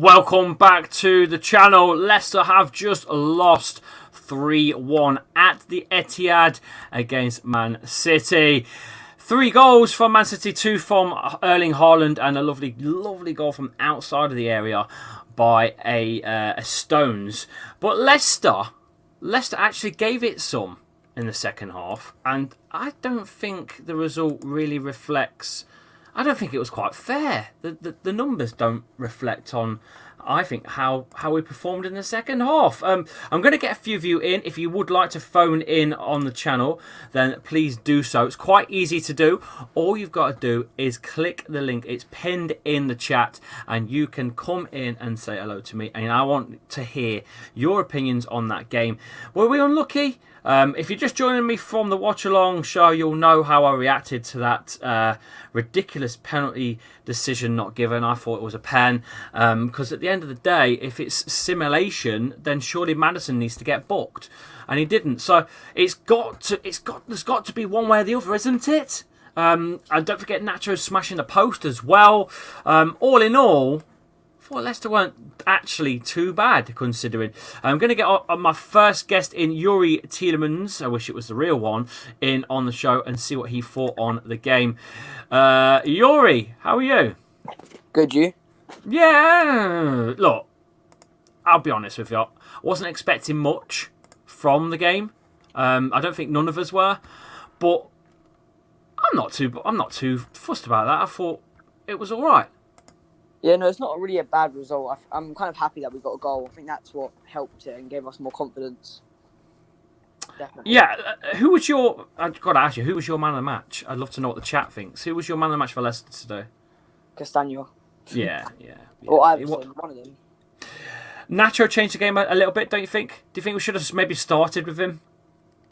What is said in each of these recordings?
Welcome back to the channel. Leicester have just lost 3-1 at the Etihad against Man City. 3 goals from Man City, 2 from Erling Haaland, and a lovely goal from outside of the area by a Stones. But Leicester actually gave it some in the second half, and I don't think the result really reflects. I don't think it was quite fair. The numbers don't reflect on, I think, how we performed in the second half. I'm going to get a few of you in. If you would like to phone in on the channel, then please do so. It's quite easy to do. All you've got to do is click the link. It's pinned in the chat, and you can come in and say hello to me. And I want to hear your opinions on that game. Were we unlucky? If you're just joining me from the watch-along show, you'll know how I reacted to that ridiculous penalty decision not given. I thought it was a pen, because at the end of the day, if it's simulation, then surely Maddison needs to get booked, and he didn't. So there's got to be one way or the other, isn't it? And don't forget Nacho smashing the post as well. All in all, I thought Leicester weren't actually too bad, considering. I'm going to get my first guest in, Yori Tielemans, I wish it was the real one, in on the show and see what he thought on the game. Yori, how are you? Good, you? Yeah, look, I'll be honest with you. I wasn't expecting much from the game. I don't think none of us were, but I'm not too fussed about that. I thought it was all right. Yeah, no, it's not really a bad result. I'm kind of happy that we got a goal. I think that's what helped it and gave us more confidence. Definitely. Yeah, I've got to ask you, who was your man of the match? I'd love to know what the chat thinks. Who was your man of the match for Leicester today? Castagno. Yeah. Or Iverson, one of them. Nacho changed the game a little bit, don't you think? Do you think we should have maybe started with him?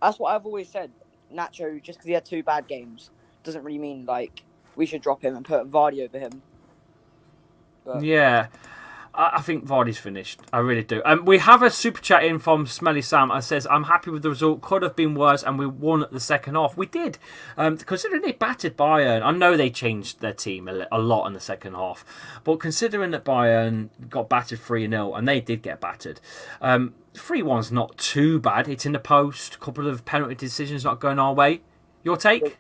That's what I've always said. Nacho, just because he had 2 bad games, doesn't really mean, like, we should drop him and put Vardy over him. But yeah, I think Vardy's finished. I really do. We have a super chat in from Smelly Sam that says, I'm happy with the result. Could have been worse, and we won the second half. We did. Considering they battered Bayern, I know they changed their team a lot in the second half, but considering that Bayern got battered 3-0, and they did get battered, 3-1's not too bad. It's in the post. A couple of penalty decisions not going our way. Your take?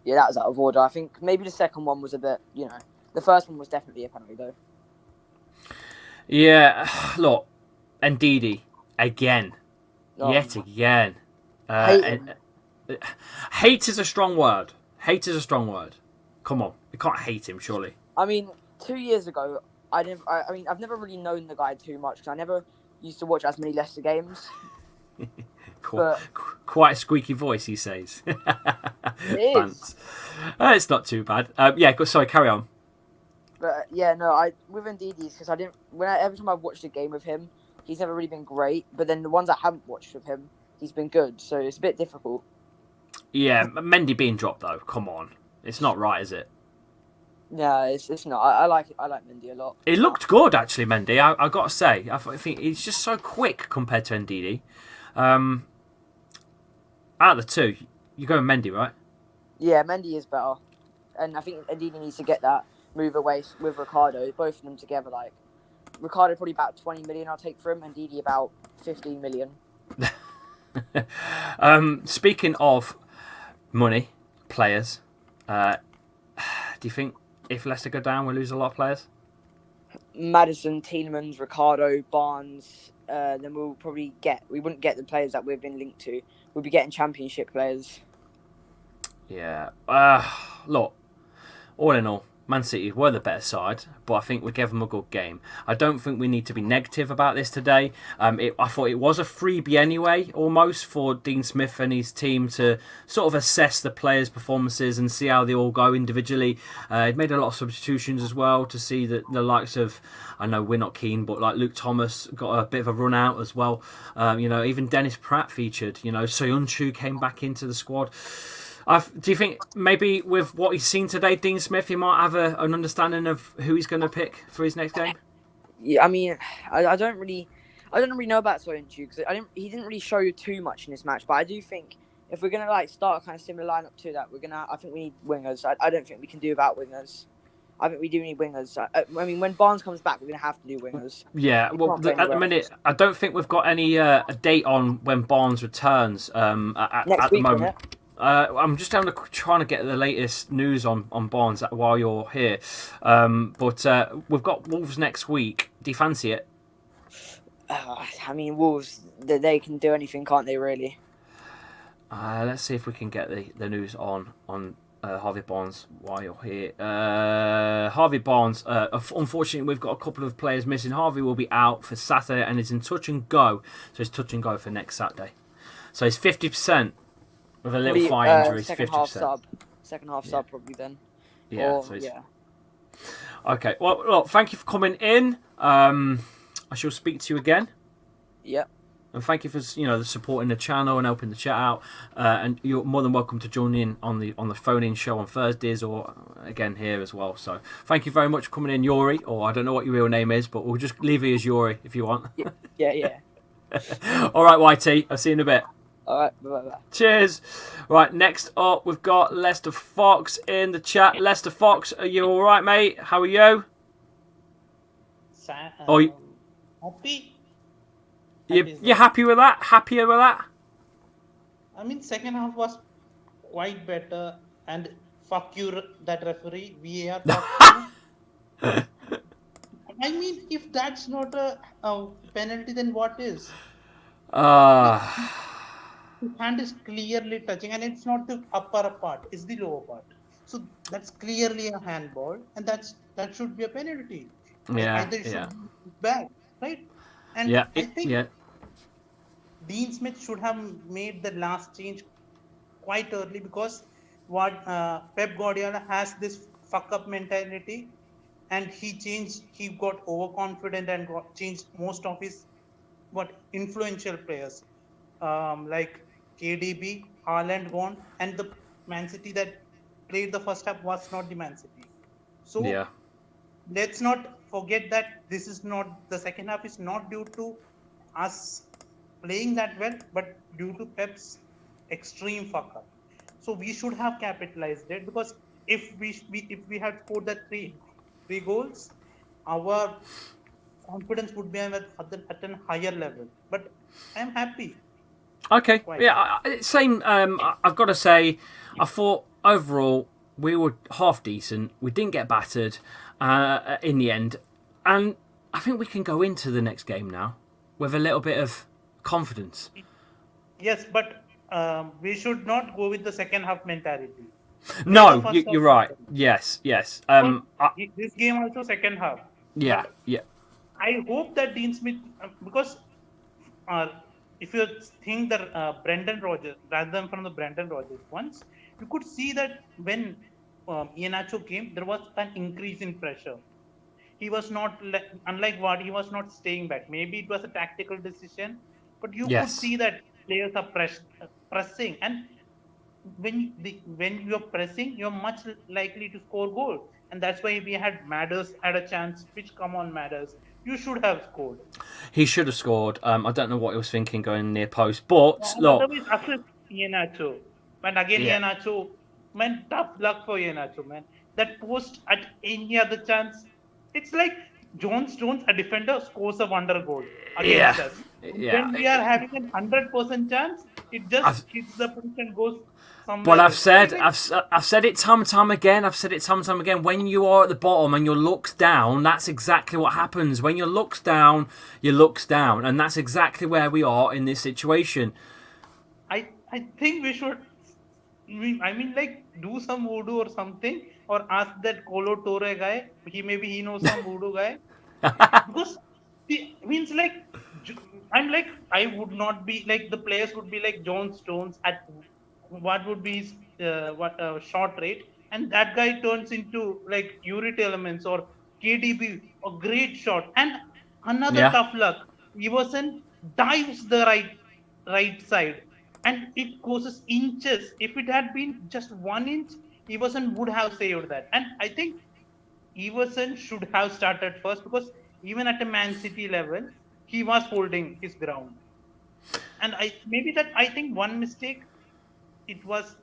Yeah, that was out of order. I think maybe the second one was a bit, the first one was definitely a penalty, though. Yeah, look, Ndidi, again. Oh. Yet again. Hate is a strong word. Hate is a strong word. Come on, you can't hate him, surely. I mean, 2 years ago, I've never really known the guy too much, because I never used to watch as many Leicester games. Quite a squeaky voice, he says. It is. It's not too bad. Sorry, carry on. But yeah, no, with Ndidi's, because every time I've watched a game with him, he's never really been great. But then the ones I haven't watched with him, he's been good. So it's a bit difficult. Yeah, Mendy being dropped though. Come on, it's not right, is it? Yeah, it's not. I like Mendy a lot. It looked good actually, Mendy. I got to say, I think he's just so quick compared to Ndidi. Out of the two, you're going Mendy, right? Yeah, Mendy is better, and I think Ndidi needs to get that move away with Ricardo. Both of them together, like Ricardo probably about 20 million I'll take for him, and Ndidi about 15 million. Speaking of money, players, do you think if Leicester go down, we lose a lot of players? Maddison, Tielemans, Ricardo, Barnes. Then we wouldn't get the players that we've been linked to. We'll be getting Championship players. Yeah. Look, all in all, Man City were the better side, but I think we gave them a good game. I don't think we need to be negative about this today. I thought it was a freebie anyway, almost, for Dean Smith and his team to sort of assess the players' performances and see how they all go individually. It made a lot of substitutions as well to see that the likes of, I know we're not keen, but like Luke Thomas got a bit of a run out as well. Even Dennis Pratt featured. Soyuncu came back into the squad. Do you think maybe with what he's seen today, Dean Smith, he might have an understanding of who he's going to pick for his next game? Yeah, I mean, I don't really know about Soyuncu, because he didn't really show you too much in this match. But I do think if we're going to start a kind of similar lineup to that, I think we need wingers. I don't think we can do without wingers. I think we do need wingers. I mean, when Barnes comes back, we're gonna have to do wingers. Yeah, We well, can't play at the anywhere minute, else. I don't think we've got any a date on when Barnes returns. Next At the week, moment, isn't it? I'm just trying to get the latest news on Barnes while you're here. But we've got Wolves next week. Do you fancy it? I mean, Wolves, they can do anything, can't they? Really? Let's see if we can get the news on Harvey Barnes while you're here. Harvey Barnes, unfortunately, we've got a couple of players missing. Harvey will be out for Saturday and is in touch and go. So it's touch and go for next Saturday. So it's 50% with a little thigh injury. Second 50%. half sub. Second half sub probably then. Yeah. Or, So it's, yeah. Okay. Well, look, thank you for coming in. I shall speak to you again. Yep. And thank you for supporting the channel and helping the chat out. And you're more than welcome to join in on the phone-in show on Thursdays or again here as well. So thank you very much for coming in, Yori. Or I don't know what your real name is, but we'll just leave you as Yori if you want. Yeah. All right, YT. I'll see you in a bit. All right. Bye. Cheers. Right, next up we've got Leicester Fox in the chat. Leicester Fox, are you all right, mate? How are you? Happy. You're happy with that? Happier with that? I mean, second half was quite better, and fuck you, that referee, VAR. Fuck you. I mean, if that's not a penalty, then what is? His hand is clearly touching, and it's not the upper part; it's the lower part. So that's clearly a handball, and that should be a penalty. Yeah, Either it should yeah. be back, right? And Yeah, I think yeah. Dean Smith should have made the last change quite early, because what Pep Guardiola has this fuck up mentality, and he got overconfident and changed most of his influential players, like KDB, Haaland gone, and the Man City that played the first half was not the Man City. So Yeah. let's not forget that the second half is not due to us playing that well, but due to Pep's extreme fuck up. So we should have capitalized it, because if we had scored that three goals, our confidence would be at a higher level. But I'm happy. Okay. Quite. Yeah. Same. I've got to say, I thought overall we were half decent. We didn't get battered in the end, and I think we can go into the next game now with a little bit of confidence. Yes, but we should not go with the second half mentality. No, you're right. Yes. This game also second half. Yeah. I hope that Dean Smith, because if you think that Brendan Rodgers, rather than from the Brendan Rodgers ones, you could see that when Iheanacho came, there was an increase in pressure. He was not, unlike Ward, he was not staying back. Maybe it was a tactical decision, but you could see that players are pressing, and when you're pressing, you're much likely to score goal, and that's why we had Madders had a chance. Which, come on, Madders, you should have scored. He should have scored. I don't know what he was thinking going near post, but look. Otherwise, assist Iheanacho, and again Iheanacho, man, tough luck for Iheanacho, man. That post at any other chance, it's like Jones, a defender, scores a wonder goal against us. When we are having a 100% chance, it just hits the post and goes somewhere. But I've said it time and time again. When you are at the bottom and your looks down, that's exactly what happens. When your looks down, and that's exactly where we are in this situation. I think we should. Like, do some voodoo or something, or ask that Colo Torre guy. He knows some voodoo guy. Because means like, I would not be like, the players would be like Jones at what would be his short rate, and that guy turns into like Yuri Elements or KDB, a great shot, and another tough luck. Iverson dives the right side, and it causes inches. If it had been just 1 inch, Iverson would have saved that. And I think Iverson should have started first, because even at a Man City level, he was holding his ground. And I think one mistake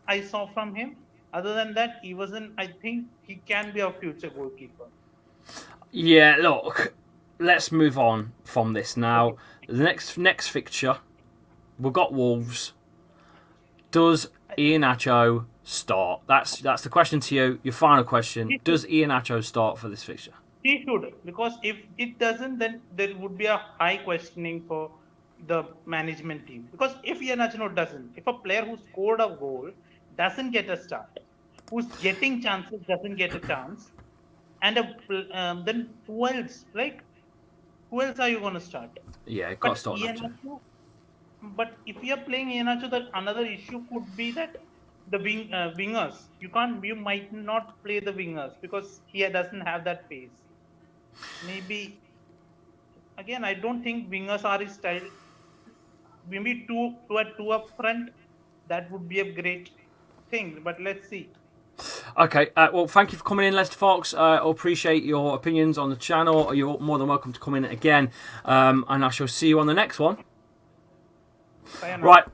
I saw from him, Other than that, he wasn't. I think he can be our future goalkeeper. Yeah, look, let's move on from this now. Okay. The next fixture, we've got Wolves. Does Iheanacho start? That's the question to you. Your final question: does Iheanacho start for this fixture? He should, because if it doesn't, then there would be a high questioning for the management team. Because if Iheanacho doesn't, if a player who scored a goal doesn't get a start, who's getting chances doesn't get a chance, and then who else? Like, who else are you going to start? Yeah, got to But start Nacho. Iheanacho, but if you are playing Iheanacho, that another issue could be that the wingers. You might not play the wingers because he doesn't have that pace. Maybe again, I don't think wingers are his style. Maybe two up front, that would be a great thing. But let's see. Okay, well, thank you for coming in, Leicester Fox. I appreciate your opinions on the channel. You're more than welcome to come in again, and I shall see you on the next one. Sayonara. Right,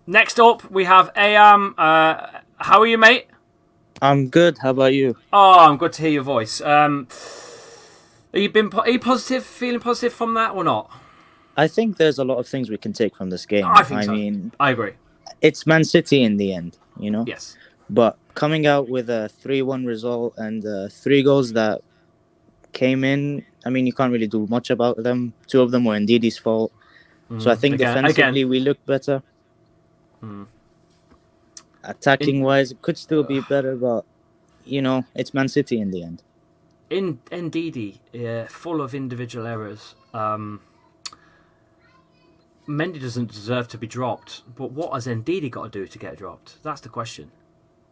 next up we have Ayam. How are you, mate? I'm good. How about you? Oh, I'm good to hear your voice. Are you positive, feeling positive from that or not? I think there's a lot of things we can take from this game. I think so. mean, I agree. it's Man City in the end, you know? Yes. But coming out with a 3-1 result and 3 goals that came in, I mean, you can't really do much about them. 2 of them were Ndidi's fault. So I think defensively we look better. Attacking-wise, it could still be better, but, you know, it's Man City in the end. In Ndidi, full of individual errors. Mendy doesn't deserve to be dropped, but what has Ndidi got to do to get dropped? That's the question.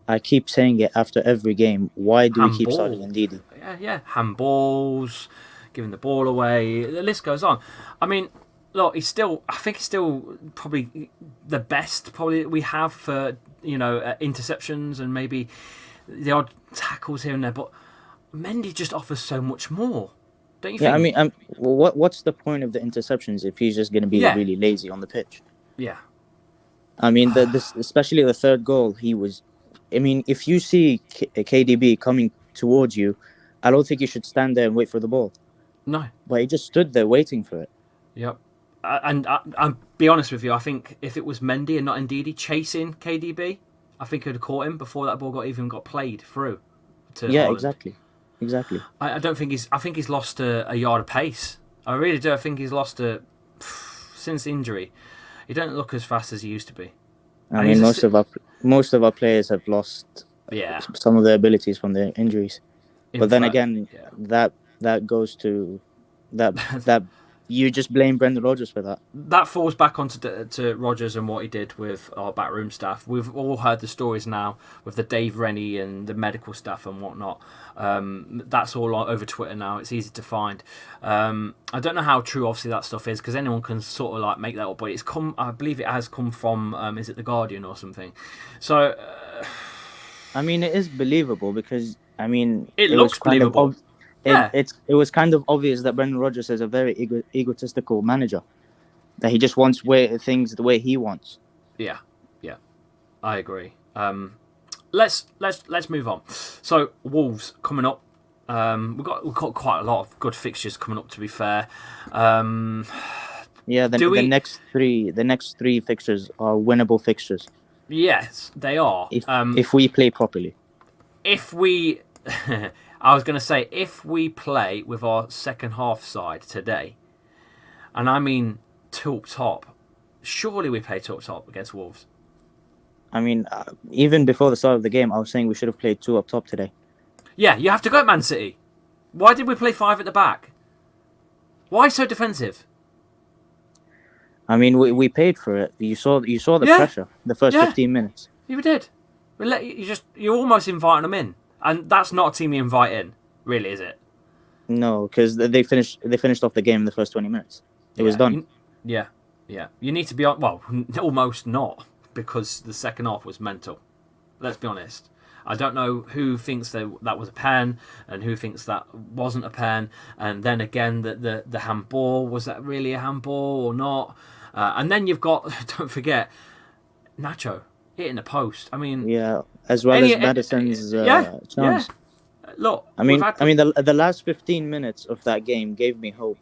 I keep saying it after every game. Why do we keep starting Ndidi? Yeah. Handballs, giving the ball away. The list goes on. I mean, look, I think he's still probably the best probably that we have for, you know, interceptions and maybe the odd tackles here and there. But Mendy just offers so much more. Don't you think? Yeah, I mean, what's the point of the interceptions if he's just going to be really lazy on the pitch? Yeah. I mean, especially the third goal, he was... I mean, if you see KDB coming towards you, I don't think you should stand there and wait for the ball. No. But he just stood there waiting for it. Yep. And I'll be honest with you, I think if it was Mendy and not Ndidi chasing KDB, I think he'd have caught him before that ball even got played through. Yeah, Haaland. Exactly. I don't think I think he's lost a yard of pace. I really do. I think he's lost since injury. He don't look as fast as he used to be. I mean, most of our players have lost some of their abilities from their injuries. But then again, that goes to that you just blame Brendan Rodgers for that. That falls back onto to Rodgers and what he did with our backroom staff. We've all heard the stories now with the Dave Rennie and the medical staff and whatnot. That's all over Twitter now. It's easy to find. I don't know how true, obviously, that stuff is because anyone can sort of like make that up. But it's come. I believe it has come from. Is it The Guardian or something? So. I mean, it is believable because I mean it looks believable. It was kind of obvious that Brendan Rodgers is a very egotistical manager. That he just wants things the way he wants. Yeah, I agree. Let's move on. So Wolves coming up. We've got quite a lot of good fixtures coming up. To be fair, yeah. The next three fixtures are winnable fixtures. Yes, they are. If we play properly. If we. I was going to say, if we play with our second half side today, and I mean two up top, surely we play two up top against Wolves. I mean, even before the start of the game, I was saying we should have played 2 up top today. Yeah, you have to go at Man City. Why did we play 5 at the back? Why so defensive? I mean, we paid for it. You saw the pressure the first 15 minutes. You did. You're almost inviting them in. And that's not a team you invite in, really, is it? No, because they finished off the game in the first 20 minutes. It was done. Yeah. You need to be on. Well, almost not, because the second half was mental. Let's be honest. I don't know who thinks that was a pen and who thinks that wasn't a pen. And then again, the handball, was that really a handball or not? And then you've got, don't forget, Nacho. hitting the post. I mean, yeah, as well as Madison's chance. Yeah. Look, I mean, the last 15 minutes of that game gave me hope.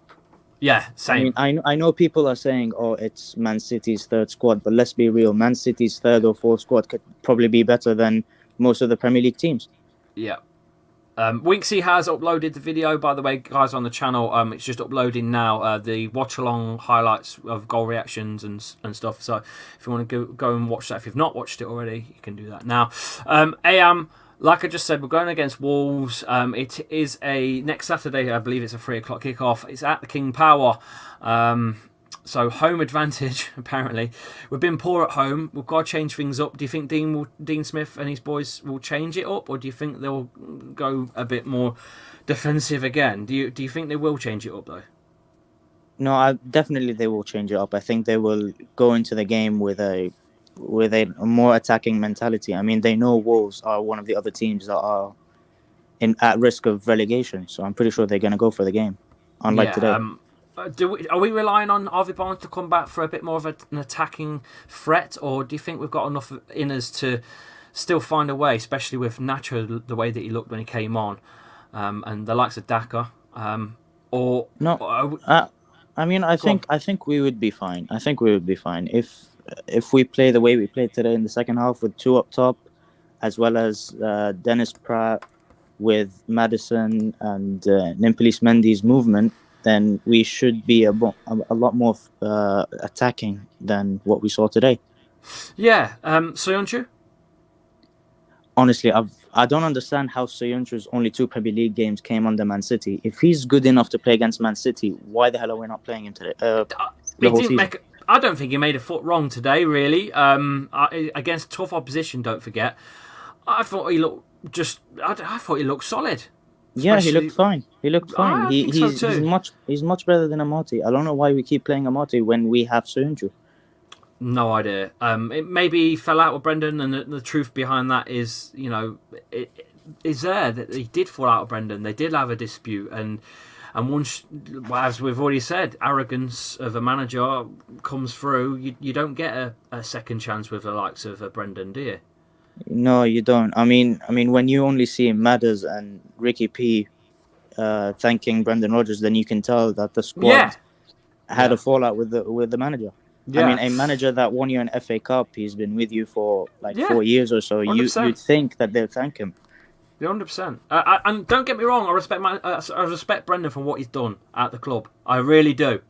Yeah, same. I mean, I know people are saying, "Oh, it's Man City's third squad," but let's be real. Man City's third or fourth squad could probably be better than most of the Premier League teams. Yeah. Winksy has uploaded the video, by the way, guys, on the channel. It's just uploading now. The watch-along highlights of goal reactions and stuff. So if you want to go and watch that, if you've not watched it already, you can do that now. AM, like I just said, we're going against Wolves. It is next Saturday, I believe it's a 3 o'clock kickoff. It's at the King Power. So home advantage, apparently. We've been poor at home. We've got to change things up. Do you think Dean Smith and his boys will change it up, or do you think they'll go a bit more defensive again? Do you think they will change it up though? No, definitely they will change it up. I think they will go into the game with a more attacking mentality. I mean, they know Wolves are one of the other teams that are at risk of relegation, so I'm pretty sure they're going to go for the game, unlike today. Are we relying on Harvey Barnes to come back for a bit more of an attacking threat, or do you think we've got enough in us to still find a way, especially with Nacho, the way that he looked when he came on, and the likes of Daka? Or no? I mean, I think we would be fine. I think we would be fine if we play the way we played today in the second half with 2 up top, as well as Dennis Pratt with Madison and Nimpilis Mendy's movement. Then we should be a lot more attacking than what we saw today. Yeah, Soyuncu? Honestly, I don't understand how Soyuncu's only 2 Premier League games came under Man City. If he's good enough to play against Man City, why the hell are we not playing him today? I don't think he made a foot wrong today, really. Against tough opposition, don't forget. I thought he looked solid. Yeah, he looked fine. He's much better than Amati. I don't know why we keep playing Amati when we have Soyuncu. No idea. It maybe he fell out with Brendan, and the truth behind that is, it is there that he did fall out with Brendan. They did have a dispute, and once, as we've already said, arrogance of a manager comes through. You don't get a second chance with the likes of Brendan, do you? No, you don't. I mean, when you only see Madders and Ricky P thanking Brendan Rodgers, then you can tell that the squad had a fallout with the manager. Yeah. I mean, a manager that won you an FA Cup, he's been with you for 4 years or so. 100%. You'd think that they'll thank him. 100%. And don't get me wrong, I respect Brendan for what he's done at the club. I really do.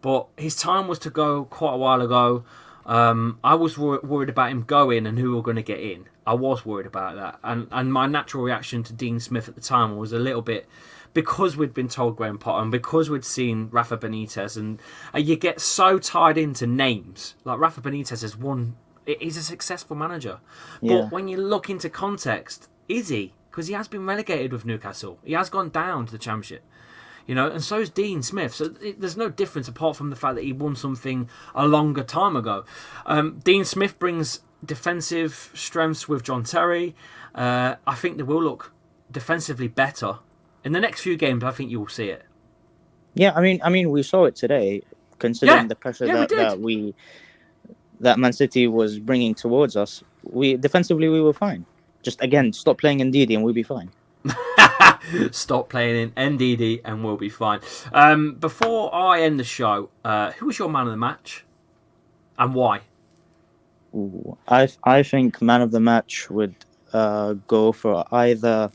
But his time was to go quite a while ago. I was worried about him going and who were going to get in. I was worried about that. And my natural reaction to Dean Smith at the time was a little bit, because we'd been told Graham Potter and because we'd seen Rafa Benitez, and you get so tied into names. Like Rafa Benitez has won. He's a successful manager. Yeah. But when you look into context, is he? Because he has been relegated with Newcastle. He has gone down to the Championship. And so is Dean Smith. So there's no difference apart from the fact that he won something a longer time ago. Dean Smith brings defensive strengths with John Terry. I think they will look defensively better. In the next few games, I think you will see it. Yeah, I mean, we saw it today, considering the pressure that Man City was bringing towards us. Defensively, we were fine. Just, again, stop playing Ndidi and we'll be fine. Stop playing in NDD and we'll be fine. Before I end the show, who was your man of the match and why? Ooh, I think man of the match would go for either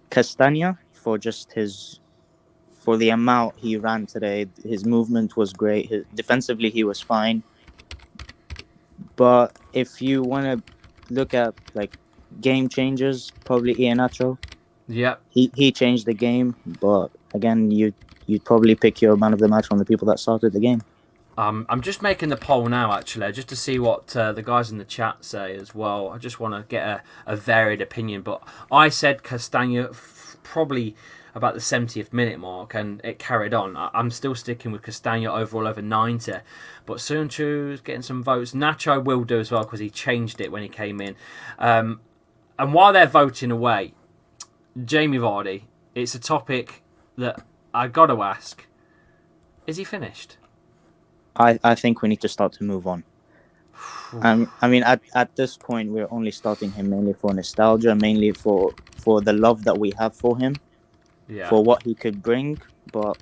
Castagna for the amount he ran today. His movement was great. Defensively, he was fine. But if you want to look at game changers, probably Iheanacho. Yeah, he changed the game, but again, you'd probably pick your man of the match from the people that started the game. I'm just making the poll now, actually, just to see what the guys in the chat say as well. I just want to get a varied opinion, but I said Castagna probably about the 70th minute mark, and it carried on. I'm still sticking with Castagna overall over 90, but Soyuncu's getting some votes. Nacho will do as well because he changed it when he came in. And while they're voting away, Jamie Vardy, it's a topic that I got to ask. Is he finished? I think we need to start to move on. I mean, at this point, we're only starting him mainly for nostalgia, mainly for the love that we have for him, for what he could bring. But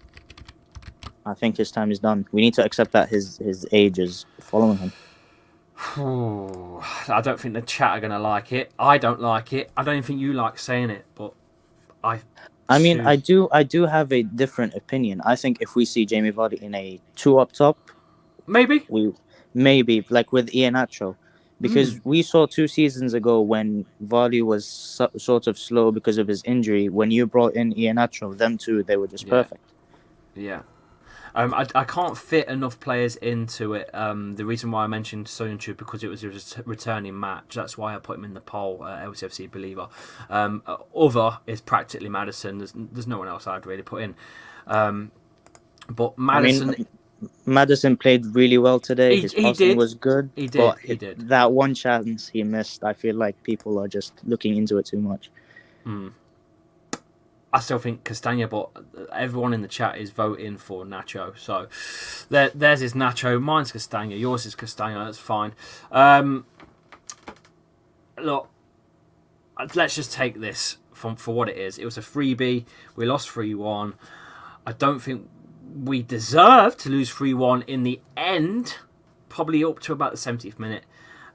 I think his time is done. We need to accept that his age is following him. I don't think the chat are going to like it. I don't like it. I don't even think you like saying it, but I mean, I do have a different opinion. I think if we see Jamie Vardy in a 2 up top, maybe like with Iheanacho, because we saw 2 seasons ago when Vardy was sort of slow because of his injury. When you brought in Iheanacho, them two, they were just perfect. Yeah. I can't fit enough players into it. The reason why I mentioned Soyuncu because it was a returning match. That's why I put him in the poll. LCFC believer. Other is practically Maddison. There's no one else I'd really put in. But Maddison. I mean, Maddison played really well today. His passing was good. He did. That one chance he missed, I feel like people are just looking into it too much. I still think Castagna, but everyone in the chat is voting for Nacho. So theirs is Nacho, mine's Castagna, yours is Castagna. That's fine. Look, let's just take this for what it is. It was a freebie. We lost 3-1. I don't think we deserve to lose 3-1 in the end. Probably up to about the 70th minute.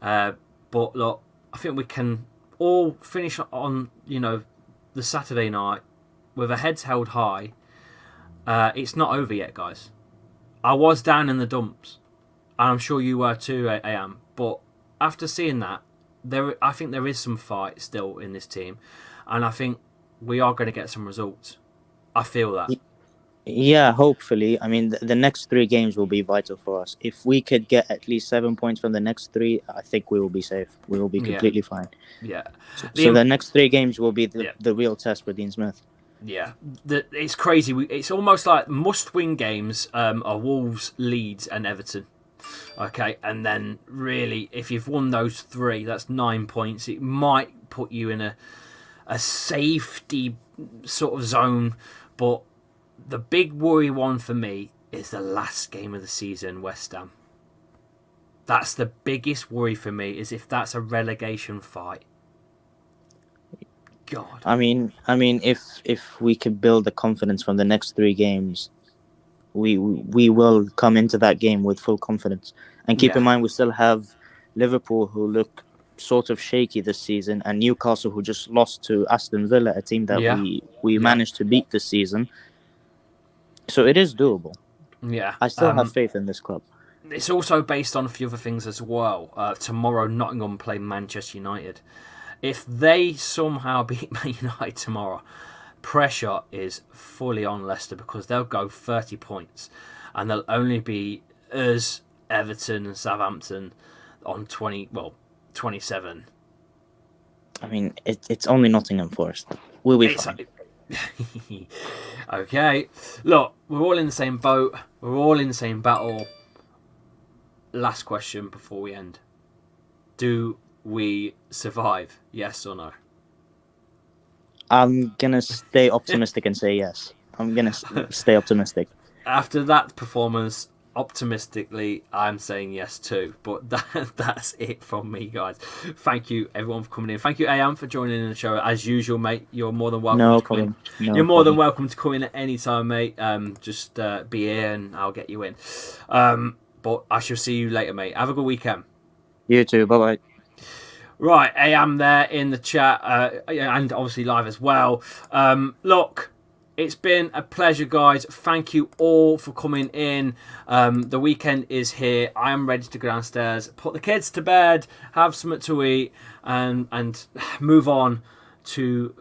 But look, I think we can all finish on, the Saturday night with our heads held high. It's not over yet, guys. I was down in the dumps, and I'm sure you were too, AM. But after seeing that, I think there is some fight still in this team, and I think we are going to get some results. I feel that. Yeah, hopefully. I mean, the next 3 games will be vital for us. If we could get at least 7 points from the next 3, I think we will be safe. We will be completely fine. Yeah. So the next 3 games will be the real test for Dean Smith. Yeah, it's crazy. It's almost like must-win games are Wolves, Leeds, and Everton. Okay, and then really, if you've won those 3, that's 9 points. It might put you in a safety sort of zone, but the big worry one for me is the last game of the season, West Ham. That's the biggest worry for me, is if that's a relegation fight. God. I mean, if we could build the confidence from the next 3 games, we will come into that game with full confidence. And keep in mind, we still have Liverpool, who look sort of shaky this season, and Newcastle, who just lost to Aston Villa, a team that we managed to beat this season. So it is doable. Yeah, I still have faith in this club. It's also based on a few other things as well. Tomorrow, Nottingham play Manchester United. If they somehow beat Man United tomorrow, pressure is fully on Leicester, because they'll go 30 points and they'll only be us, Everton and Southampton on 27. I mean, it's only Nottingham Forest. We'll be fine. Okay. Look, we're all in the same boat. We're all in the same battle. Last question before we end. Do we survive? Yes or no? I'm going to stay optimistic and say yes. I'm going to stay optimistic. After that performance, optimistically, I'm saying yes too. But that's it from me, guys. Thank you, everyone, for coming in. Thank you, AM, for joining in the show. As usual, mate, you're more than welcome to come in. You're more than welcome to come in at any time, mate. Just be here and I'll get you in. But I shall see you later, mate. Have a good weekend. You too. Bye-bye. Right, AM there in the chat, and obviously live as well. Look, it's been a pleasure, guys. Thank you all for coming in. The weekend is here. I am ready to go downstairs, put the kids to bed, have something to eat, and move on to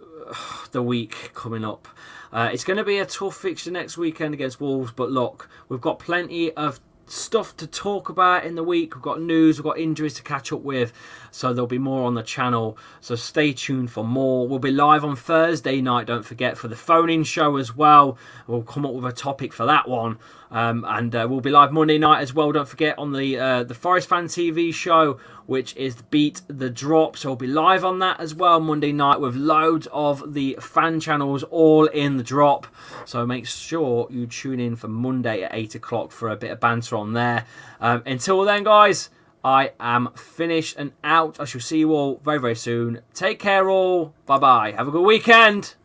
the week coming up. It's going to be a tough fixture next weekend against Wolves, but look, we've got plenty of stuff to talk about in the week. We've got news, we've got injuries to catch up with, so there'll be more on the channel, so stay tuned for more. We'll be live on Thursday night, don't forget, for the phone-in show as well. We'll come up with a topic for that one, and we'll be live Monday night as well, don't forget, on the Forest Fan TV show, which is Beat the Drop. So we'll be live on that as well Monday night, with loads of the fan channels all in the drop. So make sure you tune in for Monday at 8 o'clock for a bit of banter on there. Until then, guys, I am finished and out. I shall see you all very, very soon. Take care all. Bye-bye. Have a good weekend.